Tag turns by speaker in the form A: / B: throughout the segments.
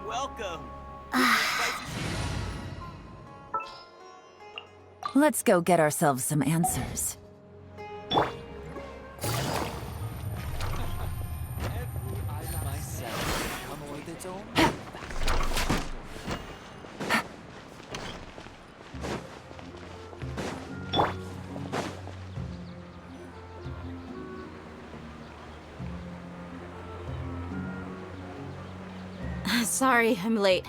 A: Welcome.
B: Let's go get ourselves some answers.
C: Sorry, I'm late.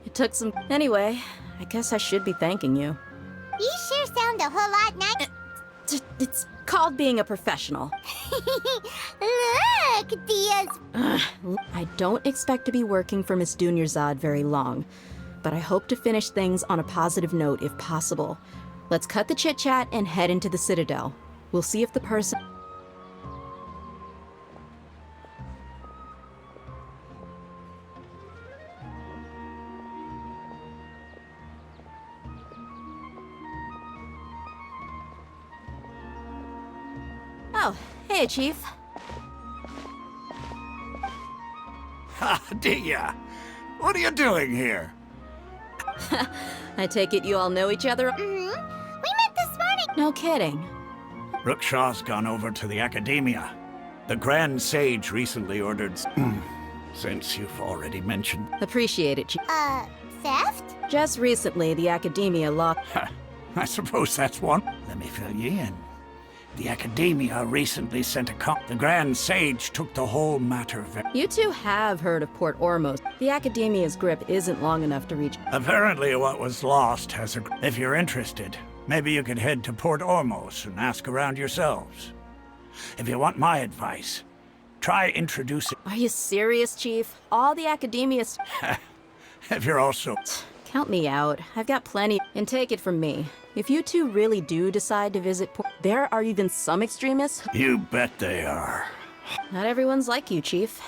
C: It took some... Anyway, I guess I should be thanking you.
D: You sure sound a whole lot nice.
C: It's called being a professional.
D: Look, Dehya's...
C: I don't expect to be working for Miss Dunyarzad very long, but I hope to finish things on a positive note if possible. Let's cut the chit-chat and head into the Citadel. We'll see if the person... Oh, hey, Chief.
E: Ha, Dehya! What are you doing here?
C: I take it you all know each other?
D: We met this morning.
C: No kidding.
E: Rookshaw's gone over to the Academia. The Grand Sage recently ordered... since you've already mentioned...
C: Appreciate it, Chief.
D: Theft?
C: Just recently, the Academia lost...
E: I suppose that's one. Let me fill you in. The Academia recently sent a The Grand Sage took the whole matter very...
C: You two have heard of Port Ormos. The Academia's grip isn't long enough to reach...
E: Apparently what was lost has a... If you're interested, maybe you could head to Port Ormos and ask around yourselves. If you want my advice, try introducing...
C: Are you serious, Chief? All the Academia's...
E: If you're also...
C: Count me out. I've got plenty. And take it from me. If you two really do decide to visit Port... There are even some extremists...
E: You bet they are.
C: Not everyone's like you, Chief.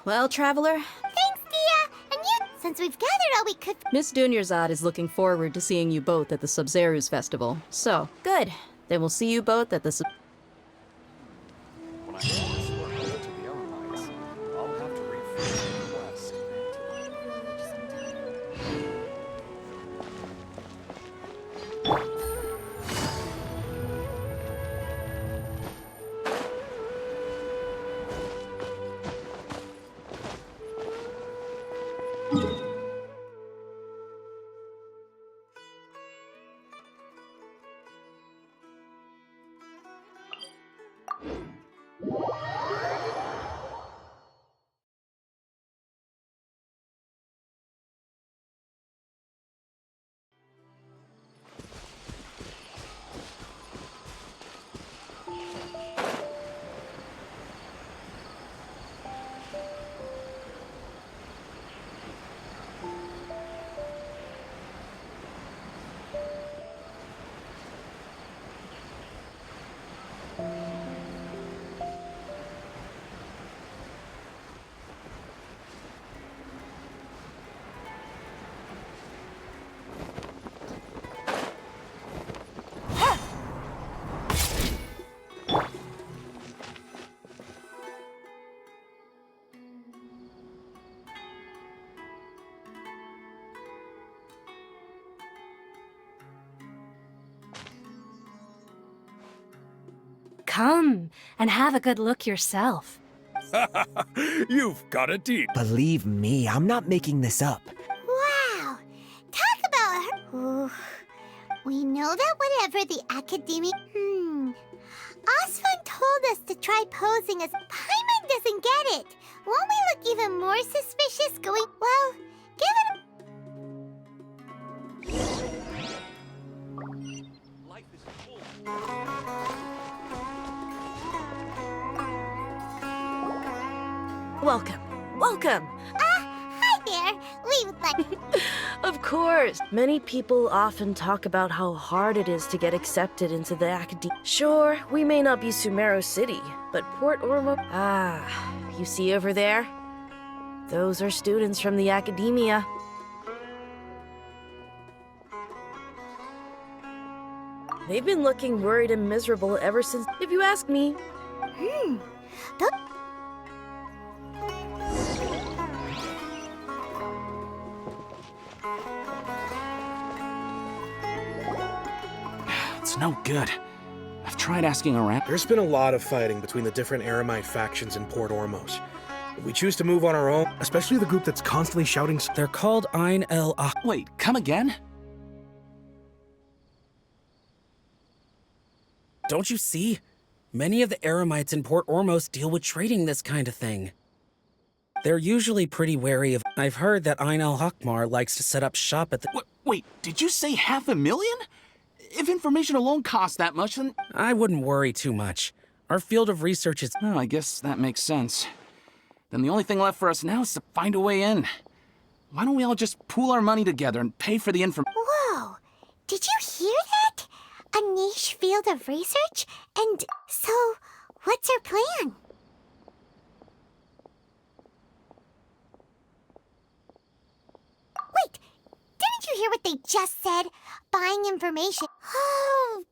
C: Well, Traveler...
D: Thanks, Dehya. And you... Since we've gathered all we could...
C: Miss Dunyarzad is looking forward to seeing you both at the Sub-Zeru's festival. So, good. Then we'll see you both at the Sub...
A: When I hand this work over to the Elamites, I'll have to rephrase the request.
F: Come and have a good look yourself.
A: You've got a deep.
G: Believe me, I'm not making this up.
D: Wow. Talk about her... Ooh. We know that whatever the Academia... Osvan told us to try posing as... Paimon doesn't get it. Won't we look even more suspicious going... Well, give it a...
A: Life is full.
F: Welcome. Welcome.
D: Hi there. We would like...
F: Of course. Many people often talk about how hard it is to get accepted into the academia. Sure, we may not be Sumeru City, but Port Ormo... Ah, you see over there? Those are students from the Academia. They've been looking worried and miserable ever since... If you ask me.
H: It's no good. I've tried asking around.
I: There's been a lot of fighting between the different Eremite factions in Port Ormos. If we choose to move on our own, especially the group that's constantly shouting, they're called Ain El Ah.
H: Wait, come again?
I: Don't you see? Many of the Eremites in Port Ormos deal with trading this kind of thing. They're usually pretty wary of. I've heard that Ain El Hakmar likes to set up shop at the.
H: Wait, did you say 500,000? If information alone costs that much, then...
I: I wouldn't worry too much. Our field of research is.
H: Oh, I guess that makes sense. Then the only thing left for us now is to find a way in. Why don't we all just pool our money together and pay for the information?
D: Whoa! Did you hear that? A niche field of research? And so, what's our plan? Wait! Didn't you hear what they just said? Buying information. Oh!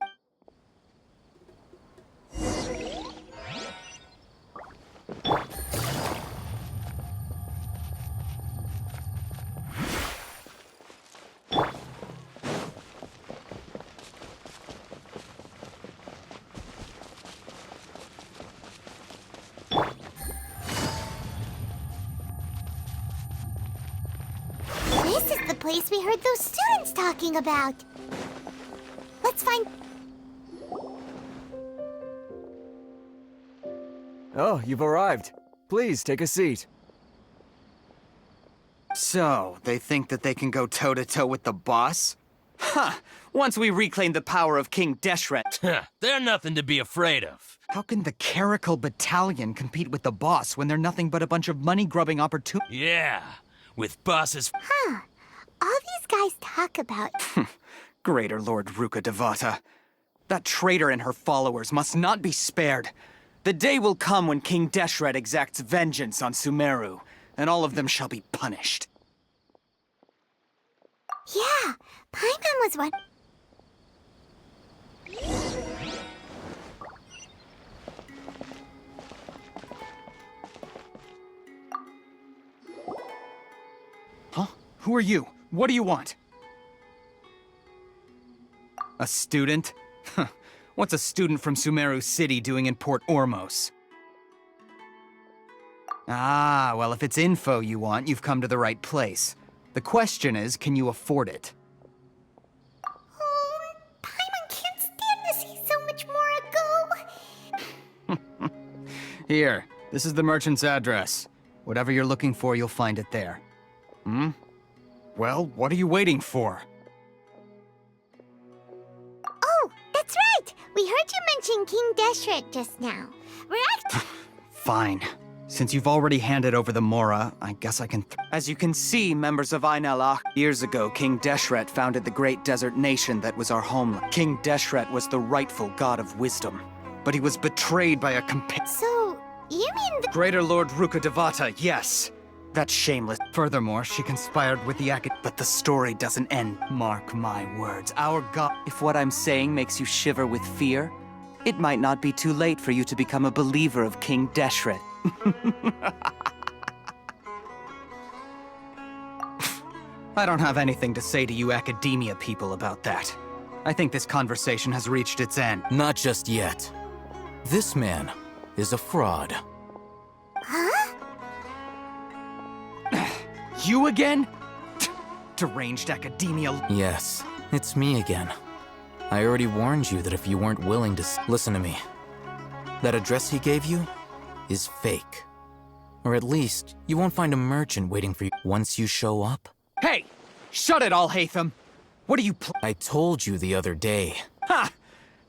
D: This is the place we heard those students talking about. Let's find...
A: Oh, you've arrived. Please, take a seat.
J: So, they think that they can go toe-to-toe with the boss? Huh! Once we reclaim the power of King Deshret.
K: They're nothing to be afraid of.
J: How can the Caracal Battalion compete with the boss when they're nothing but a bunch of money-grubbing opportunities?
K: Yeah, with bosses.
D: Huh. All these guys talk about...
J: Greater Lord Ruka Devata. That traitor and her followers must not be spared. The day will come when King Deshret exacts vengeance on Sumeru, and all of them shall be punished.
D: Yeah, Paimon was one...
J: Huh? Who are you? What do you want? A student? Huh. What's a student from Sumeru City doing in Port Ormos? Ah, well, if it's info you want, you've come to the right place. The question is, can you afford it?
D: Oh, Paimon can't stand to see so much more go.
J: Here, this is the merchant's address. Whatever you're looking for, you'll find it there. Hmm? Well, what are you waiting for?
D: Oh, that's right! We heard you mention King Deshret just now. We're
J: Fine. Since you've already handed over the Mora, I guess I can... As you can see, members of Ain El Ah, years ago, King Deshret founded the great desert nation that was our homeland. King Deshret was the rightful god of wisdom, but he was betrayed by a
D: So, you mean the...
J: Greater Lord Ruka Devata, yes. That's shameless. Furthermore, she conspired with the But the story doesn't end. Mark my words, our god... If what I'm saying makes you shiver with fear, it might not be too late for you to become a believer of King Deshret. I don't have anything to say to you academia people about that. I think this conversation has reached its end.
K: Not just yet. This man is a fraud.
D: Huh?
J: You again? Deranged academia.
K: Yes, it's me again. I already warned you that if you weren't willing to listen to me, that address he gave you is fake. Or at least, you won't find a merchant waiting for you once you show up.
J: Hey! Shut it all, Hatham! What are you
K: I told you the other day.
J: Ha!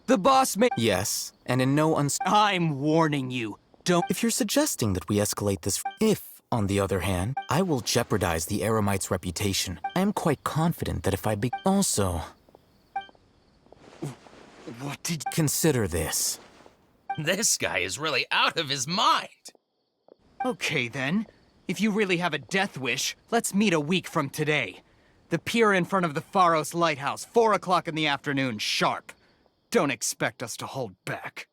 J: The boss may-
K: Yes, and in no
J: I'm warning you. Don't-
K: If you're suggesting that we escalate this, if, on the other hand, I will jeopardize the Eremite's reputation, I am quite confident that if I Also...
J: What did-
K: Consider this. This guy is really out of his mind.
J: Okay then. If you really have a death wish, let's meet a week from today. The pier in front of the Pharos Lighthouse, 4 o'clock in the afternoon, sharp. Don't expect us to hold back.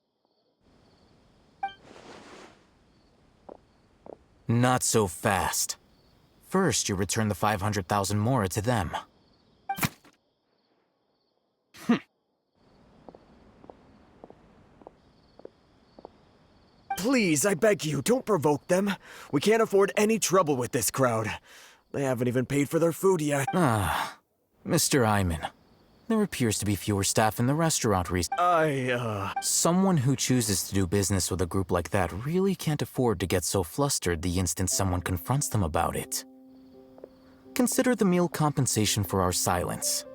K: Not so fast. First, you return the 500,000 Mora to them.
G: Please, I beg you, don't provoke them. We can't afford any trouble with this crowd. They haven't even paid for their food yet.
K: Ah, Mr. Iman. There appears to be fewer staff in the restaurant recently. Someone who chooses to do business with a group like that really can't afford to get so flustered the instant someone confronts them about it. Consider the meal compensation for our silence.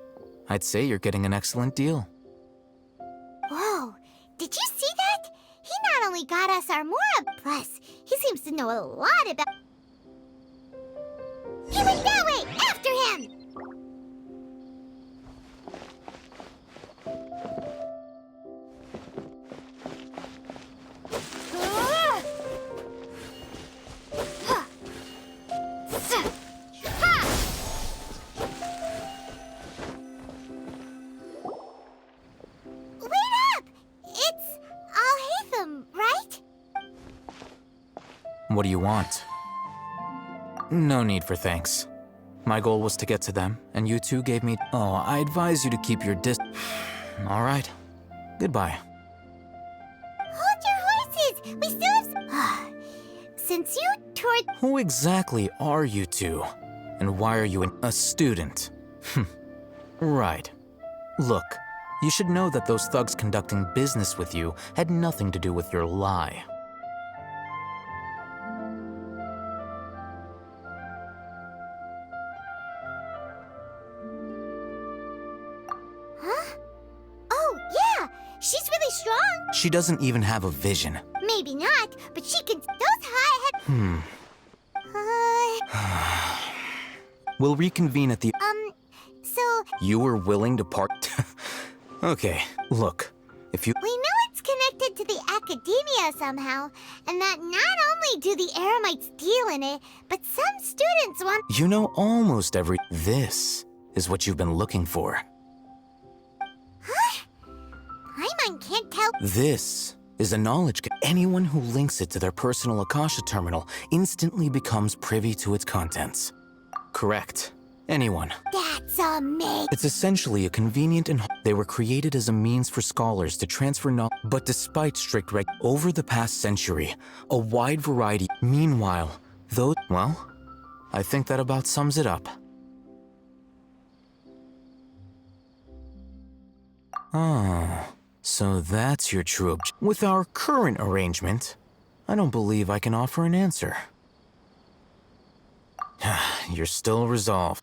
K: I'd say you're getting an excellent deal.
D: Whoa, did you see that? He not only got us our Mora, plus he seems to know a lot about... He went that way! After him!
K: What do you want? No need for thanks. My goal was to get to them, and you two gave me... Oh, I advise you to keep your All right. Goodbye.
D: Hold your horses! We still have... Since you toured...
K: Who exactly are you two? And why are you a student? Right. Look, you should know that those thugs conducting business with you had nothing to do with your lie.
D: She's really strong.
K: She doesn't even have a vision.
D: Maybe not, but she can... Those high head...
K: We'll reconvene at the...
D: So...
K: You were willing to part... Okay, look, if you...
D: We know it's connected to the academia somehow, and that not only do the Eremites deal in it, but some students want...
K: You know almost every... This is what you've been looking for.
D: Paimon can't tell...
K: This is a knowledge... Anyone who links it to their personal Akasha terminal instantly becomes privy to its contents. Correct. Anyone.
D: That's amazing.
K: It's essentially a convenient and... They were created as a means for scholars to transfer knowledge. But despite strict over the past century, a wide variety... Meanwhile, though... Well, I think that about sums it up. Oh... So that's your true objective. With our current arrangement, I don't believe I can offer an answer. You're still resolved.